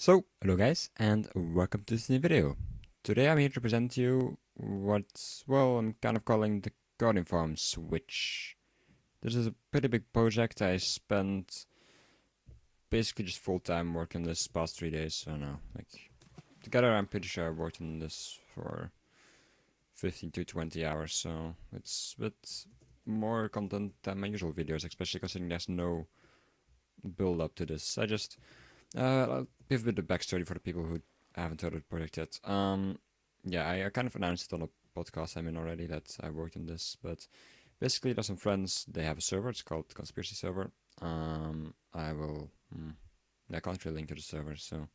So, hello guys, and welcome to this new video. Today I'm here to present you I'm kind of calling the garden farm switch. This is a pretty big project. I spent basically just full time working this past 3 days. I don't know, together I'm pretty sure I worked on this for 15 to 20 hours, so it's a bit more content than my usual videos, especially considering there's no build up to this. I'll give a bit of backstory for the people who haven't heard of the project yet. Yeah, I kind of announced it on a podcast I'm in already that I worked on this, but basically there's some friends, they have a server, it's called Conspiracy Server. I will, I can't really link to the server, so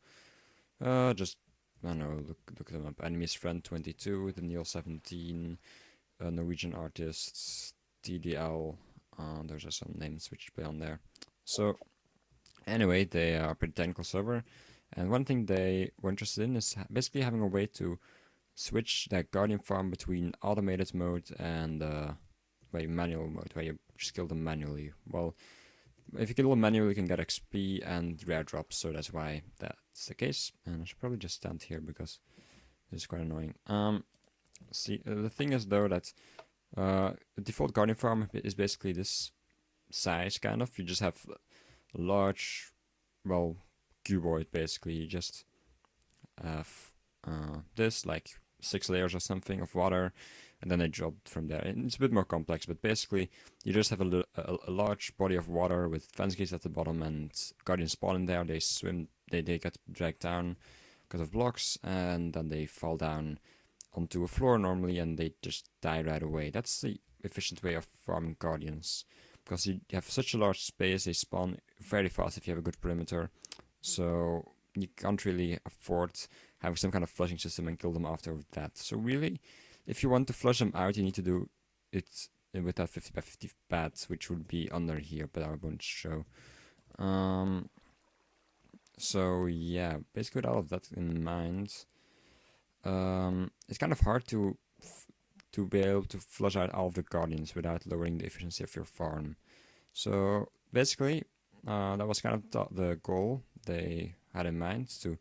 just, I don't know, look them up. Enemies Friend 22, the Neil 17, Norwegian artists, TDL, those are some names which play on there. So, anyway, they are a pretty technical server, and one thing they were interested in is basically having a way to switch that Guardian farm between automated mode and manual mode, where you just kill them manually. Well, if you kill them manually, you can get XP and rare drops, so that's why that's the case. And I should probably just stand here because this is quite annoying. The thing is though that the default Guardian farm is basically this size, kind of. You just have a large, well, cuboid basically. You just have this, like 6 layers or something of water, and then they drop from there. And it's a bit more complex, but basically you just have a large body of water with fence gates at the bottom, and guardians spawn in there. They swim, they get dragged down because of blocks, and then they fall down onto a floor normally, and they just die right away. That's the efficient way of farming guardians, because you have such a large space. They spawn very fast if you have a good perimeter, so you can't really afford having some kind of flushing system and kill them after that. So really, if you want to flush them out, you need to do it with that 50 by 50 pads, which would be under here, but I won't show. So yeah, basically with all of that in mind, it's kind of hard to be able to flush out all of the guardians without lowering the efficiency of your farm. So basically, that was kind of the goal they had in mind, to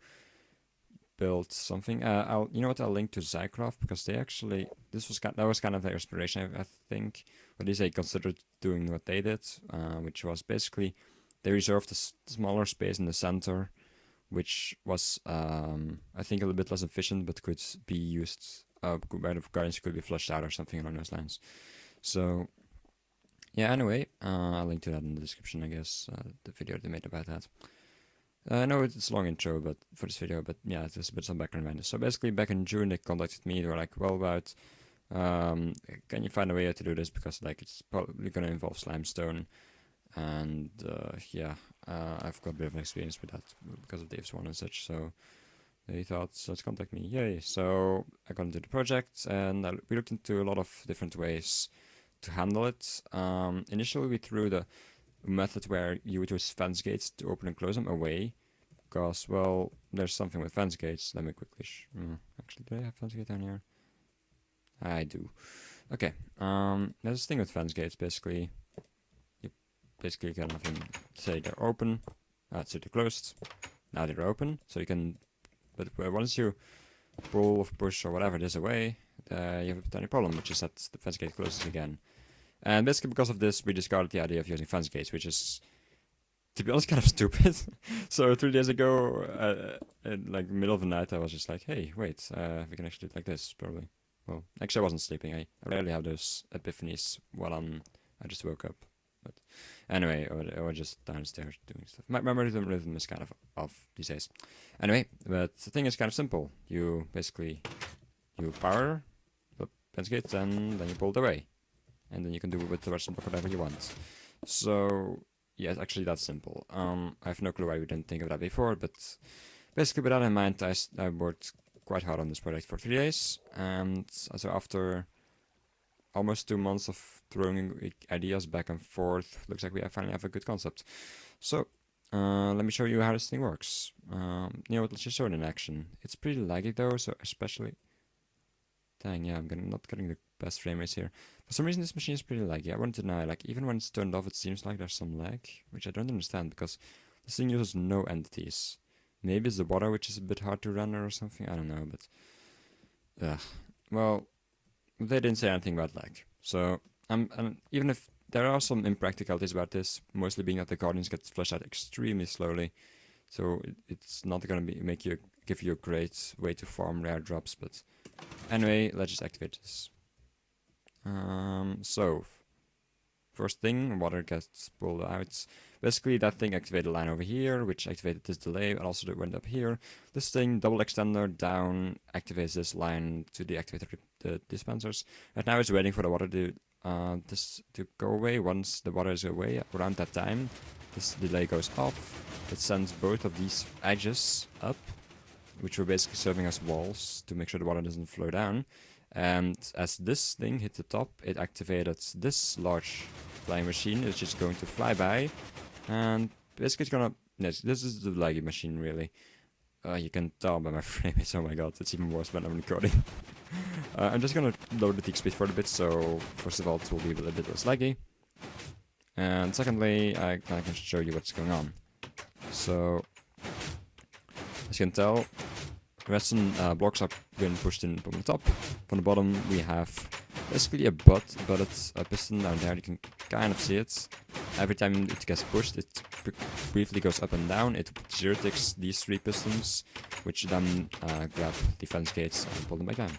build something. You know what? I'll link to Scicraft, because they actually, that was kind of their inspiration, I think. At least they considered doing what they did, which was basically they reserved a smaller space in the center, which was I think a little bit less efficient, but could be used. Where the guardians could be flushed out or something along those lines. So yeah. Anyway, I'll link to that in the description, I guess. The video they made about that. I know it's a long intro, but for this video, but yeah, there's a bit some background behind this. So basically, back in June, they contacted me. They were like, "Well, about can you find a way to do this? Because like it's probably gonna involve slimestone, and yeah, I've got a bit of experience with that because of Dave's one and such. So they thought, so let's contact me. Yay! So I got into the project, and we looked into a lot of different ways to handle it. Initially, we threw the method where you would use fence gates to open and close them away, because, well, there's something with fence gates. Let me quickly actually, do I have fence gate down here? I do. Okay, there's this thing with fence gates. Basically, you basically kind of say they're open, so they're closed, now they're open, so you can, but once you pull or push or whatever this away, you have a tiny problem, which is that the fence gate closes again. And basically because of this, we discarded the idea of using fence gates, which is, to be honest, kind of stupid. So 3 days ago, in like middle of the night, I was just like, hey, wait, we can actually do it like this, probably. Well, actually I wasn't sleeping. I rarely have those epiphanies while I just woke up. But anyway, I was just downstairs doing stuff. My memory rhythm is kind of off these days. Anyway, but the thing is kind of simple. You basically, you power the fence gates, and then you pull it away. And then you can do with the rest of the block whatever you want. So yeah, it's actually that simple. I have no clue why we didn't think of that before, but basically with that in mind, I worked quite hard on this project for 3 days, and so after almost 2 months of throwing ideas back and forth, looks like we finally have a good concept. So let me show you how this thing works. You know what? Let's just show it in action. It's pretty laggy though, so especially. Dang, yeah, I'm not getting the best frame rates here. For some reason, this machine is pretty laggy. I want to deny, like, even when it's turned off, it seems like there's some lag, which I don't understand, because this thing uses no entities. Maybe it's the water which is a bit hard to render or something. I don't know, but well, they didn't say anything about lag. So even if there are some impracticalities about this, mostly being that the guardians get fleshed out extremely slowly, so it's not gonna give you a great way to farm rare drops. But anyway, let's just activate this. So first thing, water gets pulled out. Basically, that thing activated a line over here, which activated this delay, and also went up here. This thing, double extender down, activates this line to deactivate the dispensers. And now it's waiting for the water to go away. Once the water is away, around that time, this delay goes off. It sends both of these edges up, which were basically serving as walls to make sure the water doesn't flow down. And as this thing hit the top, it activated this large flying machine, which is going to fly by. And basically it's gonna... Yes, this is the laggy machine, really. You can tell by my frame rate. Oh my god, it's even worse when I'm recording. I'm just gonna load the tick speed for a bit, so first of all it will be a little bit less laggy. And secondly, I can show you what's going on. So, as you can tell, redstone blocks are being pushed in from the top. From the bottom we have basically a butted piston down there. You can kind of see it. Every time it gets pushed, it briefly goes up and down. It zero ticks these three pistons, which then grab defense gates and pull them back down.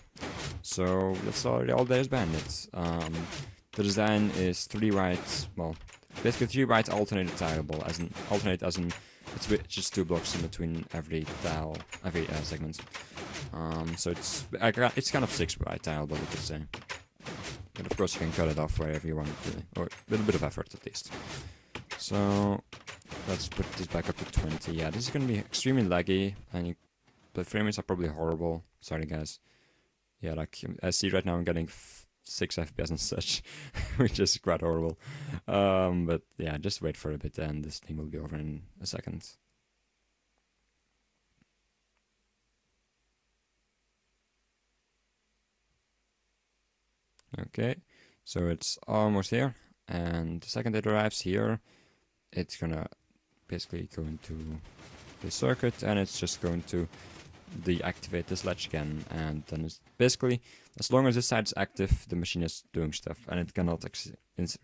So that's all there is behind it. The design is basically 3 right alternated tileable, as in it's just 2 blocks in between every tile, every segment. So it's kind of 6 right tileable, you could say. But of course you can cut it off wherever you want it, really, or with a bit of effort at least. So let's put this back up to 20. Yeah, this is gonna be extremely laggy, and the frame rates are probably horrible. Sorry guys. Yeah, like I see right now I'm getting 6 FPS and such, which is quite horrible. But yeah, just wait for a bit and this thing will be over in a second. Okay, so it's almost here, and the second it arrives here, it's gonna basically go into the circuit, and it's just going to deactivate this latch again, and then it's basically, as long as this side is active, the machine is doing stuff, and it cannot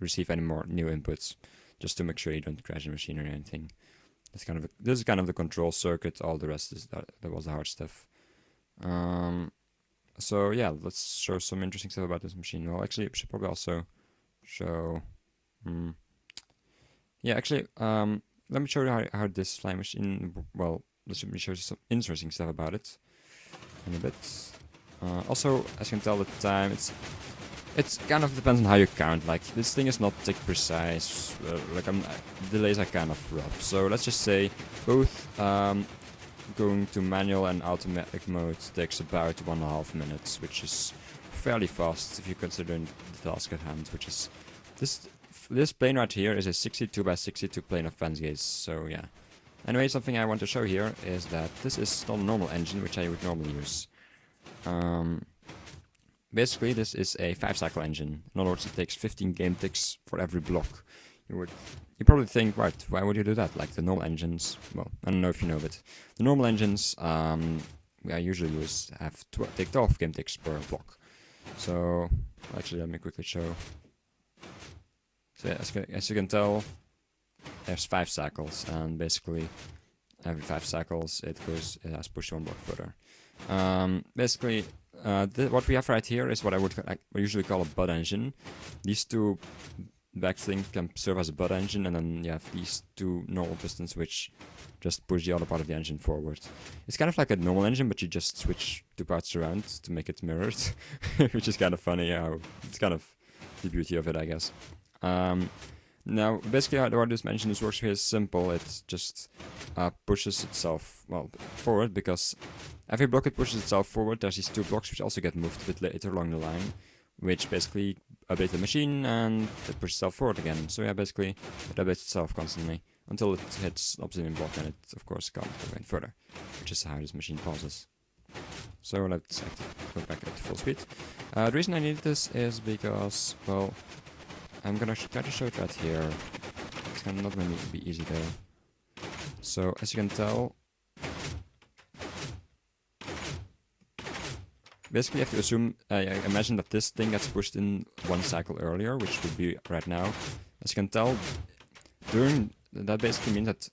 receive any more new inputs, just to make sure you don't crash the machine or anything. This is kind of the control circuit. All the rest is that was the hard stuff. So yeah, let's show some interesting stuff about this machine. Well, actually, I should probably also show... Yeah, actually, let me show you how this flying machine... Well, let me show you some interesting stuff about it in a bit. Also, as you can tell, the time, it's kind of depends on how you count. Like, this thing is not tick precise. Delays are kind of rough. So let's just say both going to manual and automatic mode takes about 1.5 minutes, which is fairly fast if you consider the task at hand, which is this plane right here is a 62 by 62 plane of fence gates. So yeah. Anyway, something I want to show here is that this is not a normal engine, which I would normally use. Basically, this is a 5-cycle engine. In other words, it takes 15 game ticks for every block. You probably think, right, why would you do that? Like the normal engines, well, I don't know if you know, but the normal engines I usually use take 12 game ticks per block. So, actually, let me quickly show. So as you can tell, there's 5 cycles, and basically every 5 cycles it has pushed 1 block further. Basically, what we have right here is what I would usually call a butt engine. These 2 back things can serve as a butt engine, and then you have these 2 normal pistons which just push the other part of the engine forward. It's kind of like a normal engine, but you just switch 2 parts around to make it mirrored, which is kind of funny. How it's kind of the beauty of it, I guess. Now, basically, how this engine works here is simple. It just pushes itself forward, because every block it pushes itself forward. There's these 2 blocks which also get moved a bit later along the line, which basically update the machine, and it pushes itself forward again. So yeah, basically it updates itself constantly until it hits obsidian block, and it of course can't go any further, which is how this machine pauses. So let's go back at full speed. The reason I need this is because, well, I'm gonna try to show it right here. It's not gonna be easy though. So as you can tell, basically you have to assume, I imagine that this thing gets pushed in one cycle earlier, which would be right now. As you can tell, that basically means that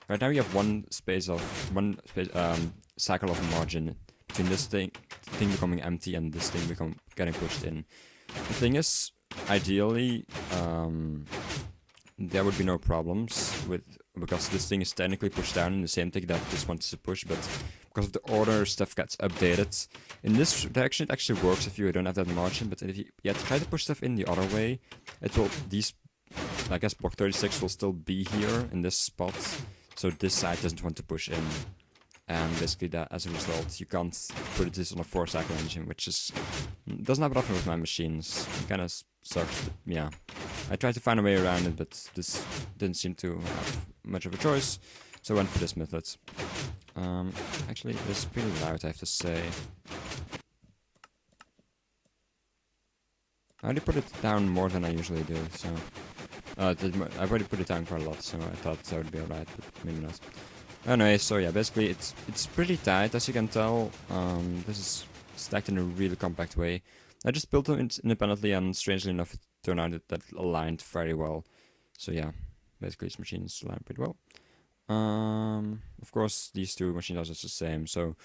right now you have one cycle of margin between this thing becoming empty and this thing getting pushed in. The thing is, ideally, there would be no problems because this thing is technically pushed down in the same thing that this wants to push, but because of the order, stuff gets updated. In this direction, it actually works if you don't have that margin, but if you try to push stuff in the other way, I guess block 36 will still be here in this spot, so this side doesn't want to push in. And basically, that as a result, you can't put this on a 4-cycle engine, which doesn't happen often with my machines. It kind of sucks, but yeah. I tried to find a way around it, but this didn't seem to have much of a choice, so I went for this method. Actually, this is pretty loud, I have to say. I already put it down more than I usually do, so... I already put it down quite a lot, so I thought that would be alright, but maybe not. Anyway, so yeah, basically it's pretty tight, as you can tell. This is stacked in a really compact way. I just built them independently, and strangely enough, it turned out that aligned very well. So yeah, basically these machines align pretty well. Of course, these two machines are just the same, so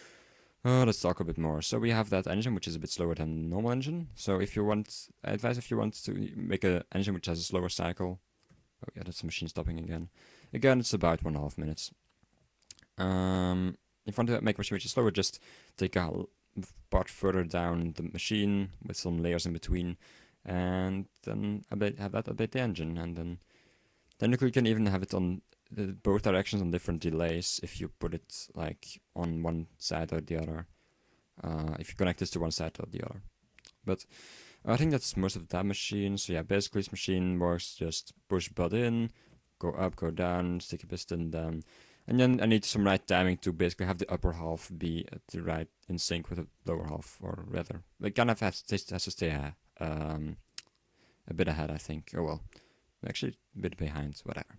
let's talk a bit more. So we have that engine, which is a bit slower than normal engine. So if you want to make an engine which has a slower cycle, oh yeah, that's the machine stopping again. Again, it's about 1.5 minutes. If you want to make a machine which is slower, just take a part further down the machine with some layers in between, and then have that update the engine, and then technically you can even have it on both directions on different delays if you put it like on one side or the other. If you connect this to one side or the other. But I think that's most of that machine. So yeah, basically this machine works just push butt in, go up, go down, stick a piston down. And then I need some right timing to basically have the upper half be at the right in sync with the lower half, or rather, it kind of has to stay a bit ahead, I think. Oh well, actually a bit behind, whatever.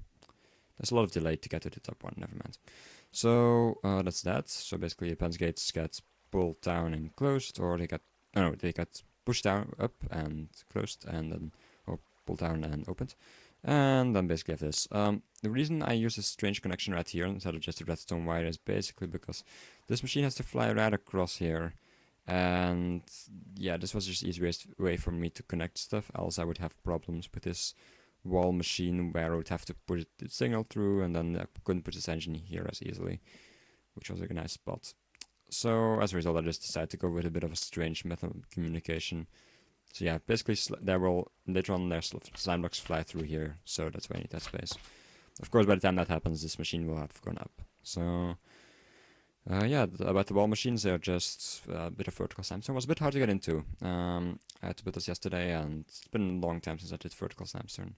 There's a lot of delay to get to the top one, never mind. So that's that. So basically the pens gates get pulled down and closed, or they get pushed down, up and closed, and then or pulled down and opened. And then basically have this. The reason I use this strange connection right here instead of just a redstone wire is basically because this machine has to fly right across here. And yeah, this was just the easiest way for me to connect stuff, else I would have problems with this wall machine where I would have to put the signal through, and then I couldn't put this engine here as easily, which was a nice spot. So as a result, I just decided to go with a bit of a strange method of communication. So yeah, basically later on their slime blocks fly through here, so that's why I need that space. Of course, by the time that happens, this machine will have gone up. So yeah, about the wall machines, they're just a bit of vertical sandstone. It was a bit hard to get into. I had to build this yesterday, and it's been a long time since I did vertical sandstone.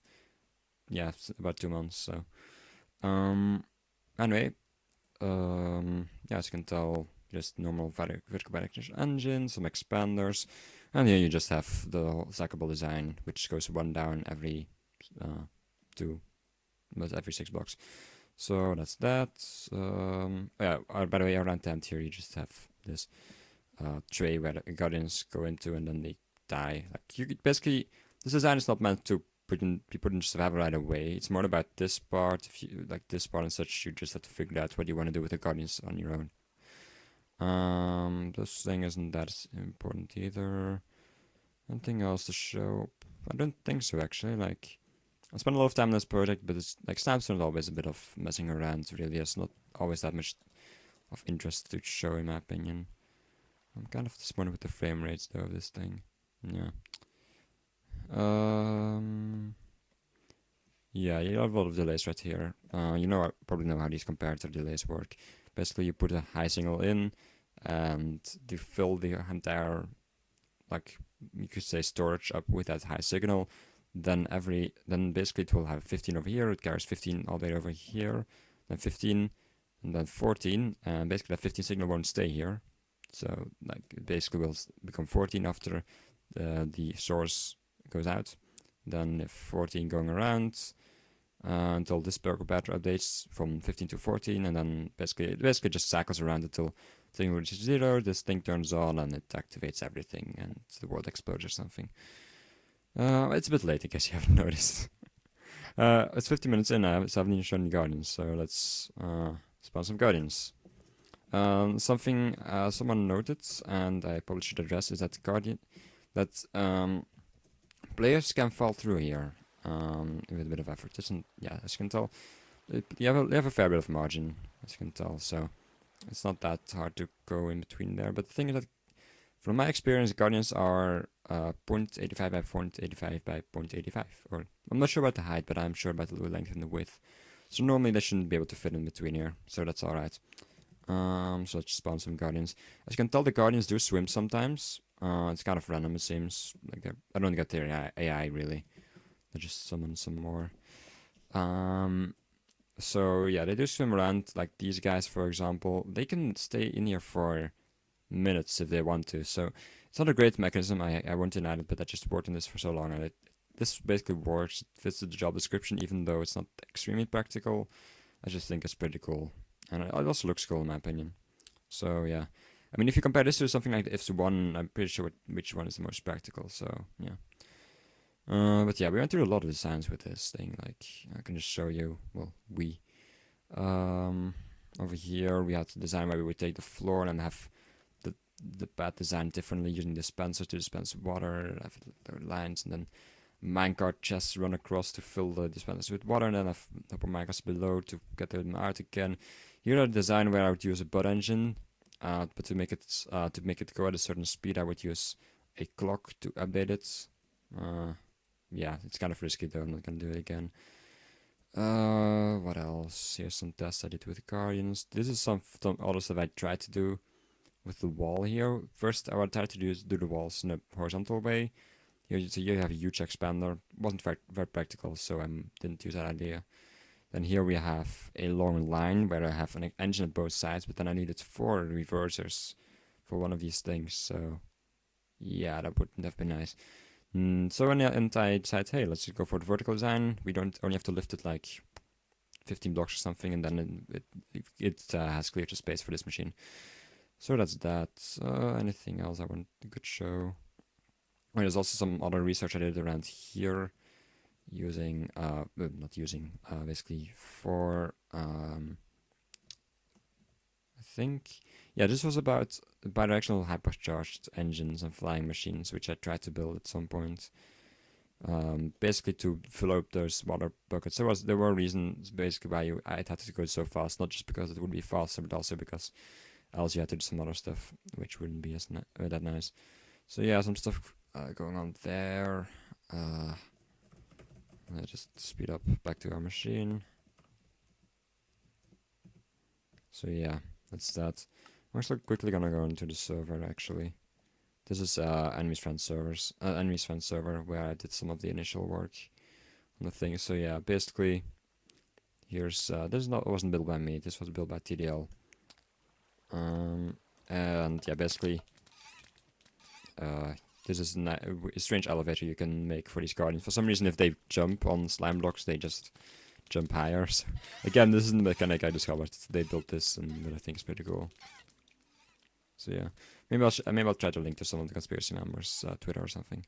Yeah, about 2 months. So anyway, yeah, as you can tell, just normal vertical bidirectional engine, some expanders, and here you just have the stackable design, which goes one down every every 6 blocks. So that's that. Yeah, by the way, around the end here, you just have this tray where the guardians go into, and then they die. Like you basically, this design is not meant to be put in survival right away. It's more about this part. If you like this part and such, you just have to figure out what you want to do with the guardians on your own. This thing isn't that important either. Anything else to show? I don't think so, actually. Like, I spent a lot of time on this project, but it's like Snapstone is always a bit of messing around. Really, it's not always that much of interest to show, in my opinion. I'm kind of disappointed with the frame rates though of this thing. Yeah. Yeah, you have a lot of delays right here. I probably know how these comparator delays work. Basically, you put a high signal in, and you fill the entire, like you could say, storage up with that high signal. Then basically it will have 15 over here. It carries 15 all the way over here, then 15, and then 14. And basically that 15 signal won't stay here. So like it basically will become 14 after the source goes out. Then 14 going around until this percolator updates from 15 to 14, and then it basically just cycles around until thing reaches 0, this thing turns on and it activates everything and the world explodes or something. It's a bit late, I guess you haven't noticed. It's 50 minutes in, I haven't even shown the Guardians, so let's spawn some Guardians. Something someone noted, and I probably should address, is that players can fall through here with a bit of effort. Yeah, as you can tell, you have a fair bit of margin, as you can tell, so it's not that hard to go in between there. But the thing is that, from my experience, Guardians are 0.85 by 0.85 by 0.85. Or I'm not sure about the height, but I'm sure about the length and the width. So normally they shouldn't be able to fit in between here, so that's alright. So let's spawn some Guardians. As you can tell, the Guardians do swim sometimes. It's kind of random, it seems. Like I don't get their AI really. They just summon some more. So yeah, they do swim around. Like these guys, for example, they can stay in here for minutes if they want to. So it's not a great mechanism. I won't deny it, but I just worked on this for so long, and this basically works. It fits the job description, even though it's not extremely practical. I just think it's pretty cool, and it also looks cool in my opinion. So yeah, I mean, if you compare this to something like the IFS 1, I'm pretty sure which one is the most practical. So yeah. But yeah, we went through a lot of designs with this thing. Like, I can just show you. Well, over here we had to design where we would take the floor and have the pad designed differently, using dispensers to dispense water, have the lines, and then minecart chests run across to fill the dispensers with water, and then have upper minecarts below to get them out again. Here are the design where I would use a bot engine, but to make it go at a certain speed, I would use a clock to update it. Yeah, it's kind of risky though. I'm not gonna do it again. What else? Here's some tests I did with Guardians. This is some other stuff I tried to do with the wall here. First, I tried to do the walls in a horizontal way. Here you have a huge expander. Wasn't very practical, so I didn't use that idea. Then here we have a long line where I have an engine at both sides, but then I needed 4 reversers for one of these things. So yeah, that wouldn't have been nice. So in the end, I decided, hey, let's just go for the vertical design. We don't only have to lift it like 15 blocks or something, and then it has cleared the space for this machine. So that's that. Anything else I could show? Oh, there's also some other research I did around here, basically for, I think, yeah, this was about bidirectional hypercharged engines and flying machines, which I tried to build at some point. Basically to fill up those water buckets. There were reasons basically why I had to go so fast, not just because it would be faster, but also because else you had to do some other stuff, which wouldn't be as that nice. So yeah, some stuff going on there. Let's just speed up back to our machine. So yeah, that's that. I'm actually quickly gonna go into the server actually. This is enemy's friend server where I did some of the initial work on the thing. So yeah, basically, here's it wasn't built by me. This was built by TDL. And yeah, basically, this is a strange elevator you can make for these guardians. For some reason, if they jump on slime blocks, they just jump higher. So, again, this isn't the mechanic I discovered. They built this, but I think it's pretty cool. So yeah, maybe I'll try to link to some of the conspiracy members' Twitter or something.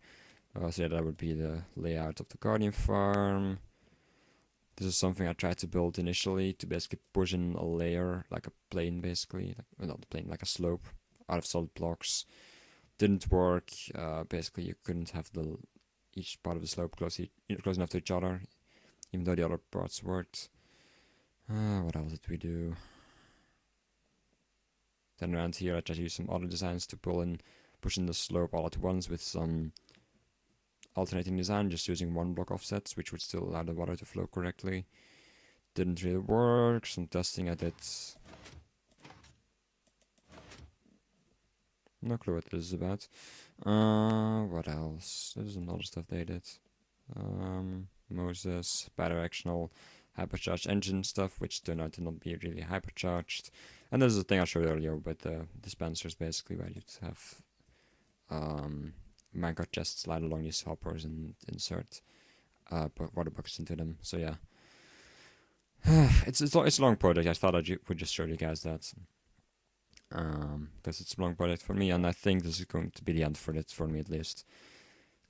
So yeah, that would be the layout of the Guardian farm. This is something I tried to build initially to basically push in a layer, like a plane basically, not a plane, like a slope out of solid blocks. Didn't work. Basically, you couldn't have each part of the slope close enough to each other, even though the other parts worked. What else did we do? Then around here, I tried to use some other designs to push in the slope all at once with some alternating design, just using 1 block offsets, which would still allow the water to flow correctly. Didn't really work. Some testing I did. No clue what this is about. What else? There's some other stuff they did. Moses, bidirectional, hypercharged engine stuff, which turned out to not be really hypercharged. And this is the thing I showed earlier with the dispensers, basically, where you'd have minecart chests slide along these hoppers and insert water buckets into them. So yeah, it's a long project. I thought I would just show you guys that. because it's a long project for me, and I think this is going to be the end for it, for me at least.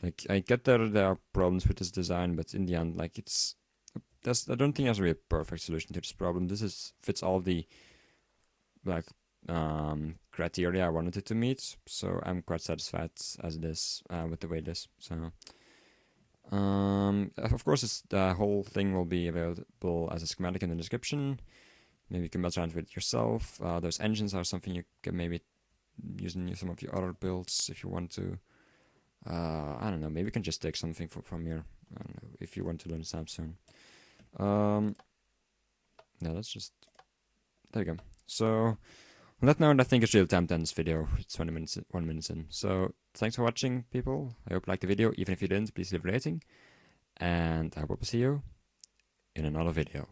Like, I get that there are problems with this design, but in the end, like, I don't think there's really a perfect solution to this problem. Fits all the, like, criteria I wanted it to meet, so I'm quite satisfied as it is, with the way it is. So, of course, the whole thing will be available as a schematic in the description. Maybe you can mess around with it yourself. Those engines are something you can maybe use in some of your other builds if you want to. I don't know. Maybe you can just take something from here. I don't know, if you want to learn SAP soon. Yeah, let's just. There you go. So, on that note, I think it's really time to end this video. It's 20 minutes, 1 minute in. So, thanks for watching, people. I hope you liked the video. Even if you didn't, please leave a rating. And I hope to see you in another video.